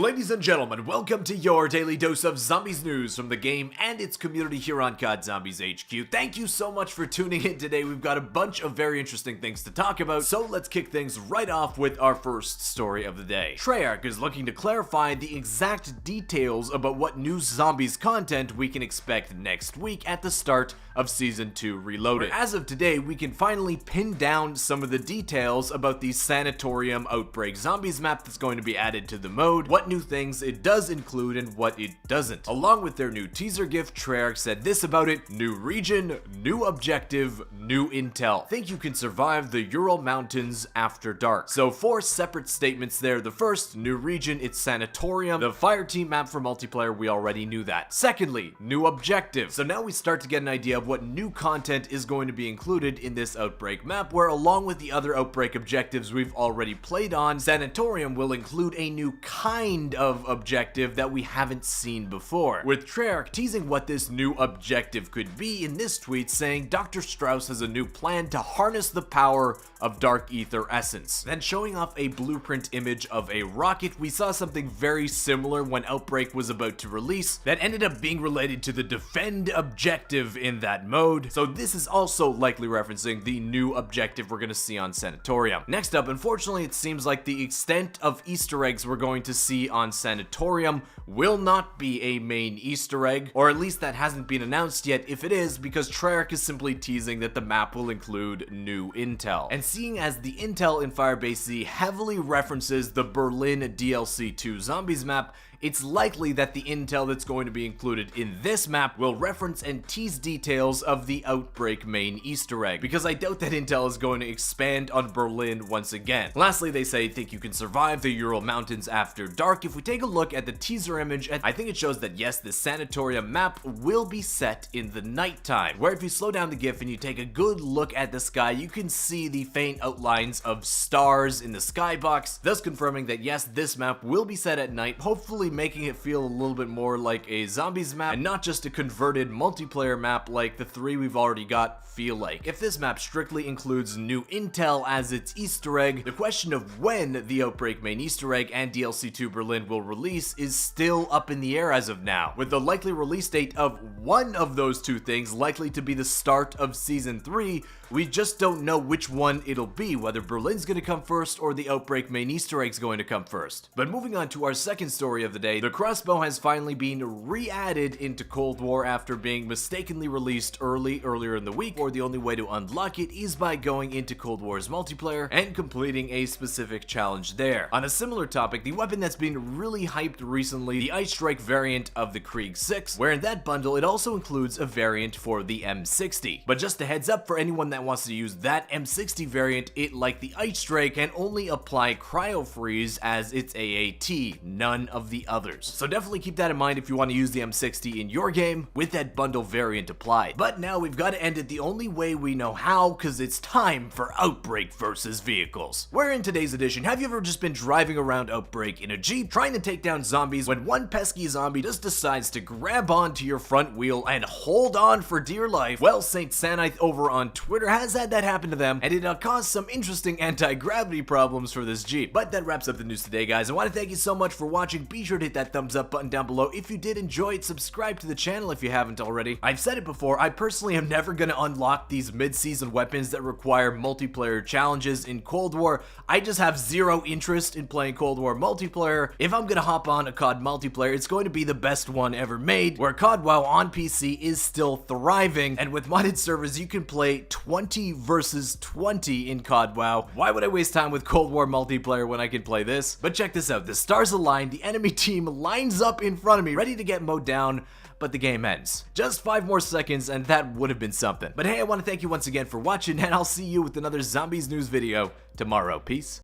Ladies and gentlemen, welcome to your daily dose of zombies news from the game and its community here on COD Zombies HQ. Thank you so much for tuning in today. We've got a bunch of very interesting things to talk about, so let's kick things right off with our first story of the day. Treyarch is looking to clarify the exact details about what new zombies content we can expect next week at the start of Season 2 Reloaded. As of today, we can finally pin down some of the details about the Sanatorium Outbreak Zombies map that's going to be added to the mode, what new things it does include and what it doesn't. Along with their new teaser gift, Treyarch said this about it: new region, new objective, new intel. Think you can survive the Ural Mountains after dark. So 4 separate statements there. The first, new region, it's Sanatorium. The Fireteam map for multiplayer, we already knew that. Secondly, new objective. So now we start to get an idea of what new content is going to be included in this Outbreak map, where along with the other Outbreak objectives we've already played on, Sanatorium will include a new kind of objective that we haven't seen before, with Treyarch teasing what this new objective could be in this tweet, saying Dr. Strauss has a new plan to harness the power of Dark Ether Essence. Then showing off a blueprint image of a rocket. We saw something very similar when Outbreak was about to release that ended up being related to the defend objective in that mode, so this is also likely referencing the new objective we're going to see on Sanatorium. Next up, unfortunately, it seems like the extent of Easter eggs we're going to see on Sanatorium will not be a main Easter egg, or at least that hasn't been announced yet if it is, because Treyarch is simply teasing that the map will include new intel. And seeing as the intel in Firebase Z heavily references the Berlin DLC 2 Zombies map, it's likely that the intel that's going to be included in this map will reference and tease details of the Outbreak main Easter egg, because I doubt that intel is going to expand on Berlin once again. Lastly, they say think you can survive the Ural Mountains after dark. If we take a look at the teaser image, I think it shows that yes, the Sanatorium map will be set in the nighttime, where if you slow down the GIF and you take a good look at the sky, you can see the faint outlines of stars in the skybox, thus confirming that yes, this map will be set at night, hopefully making it feel a little bit more like a zombies map and not just a converted multiplayer map like the 3 we've already got feel like. If this map strictly includes new intel as its Easter egg, the question of when the Outbreak main Easter egg and DLC 2 Berlin will release is still up in the air as of now, with the likely release date of one of those two things likely to be the start of Season 3. We just don't know which one it'll be, whether Berlin's gonna come first or the Outbreak main Easter egg's going to come first. But moving on to our second story of the day, the Crossbow has finally been re-added into Cold War after being mistakenly released earlier in the week, or the only way to unlock it is by going into Cold War's multiplayer and completing a specific challenge there. On a similar topic, the weapon that's been really hyped recently, the Ice Strike variant of the Krieg 6, where in that bundle it also includes a variant for the M60. But just a heads up for anyone that wants to use that M60 variant, it, like the Ice Strike, can only apply Cryo Freeze as its AAT, none of the others. So definitely keep that in mind if you want to use the M60 in your game with that bundle variant applied. But now we've got to end it the only way we know how, because it's time for Outbreak versus vehicles. Where in today's edition, have you ever just been driving around Outbreak in a Jeep trying to take down zombies when one pesky zombie just decides to grab onto your front wheel and hold on for dear life? Well, Saint Sanith over on Twitter has had that happen to them, and it caused some interesting anti-gravity problems for this Jeep. But that wraps up the news today, guys. I want to thank you so much for watching. Be sure to hit that thumbs up button down below if you did enjoy it. Subscribe to the channel if you haven't already. I've said it before, I personally am never going to unlock these mid-season weapons that require multiplayer challenges in Cold War. I just have zero interest in playing Cold War multiplayer. If I'm going to hop on a COD multiplayer, it's going to be the best one ever made, where COD WoW on PC is still thriving, and with modded servers you can play 20 versus 20 in COD WoW. Why would I waste time with Cold War multiplayer when I can play this? But check this out, the stars align, the enemy team lines up in front of me, ready to get mowed down, but the game ends. Just 5 more seconds and that would have been something. But hey, I want to thank you once again for watching, and I'll see you with another Zombies news video tomorrow. Peace.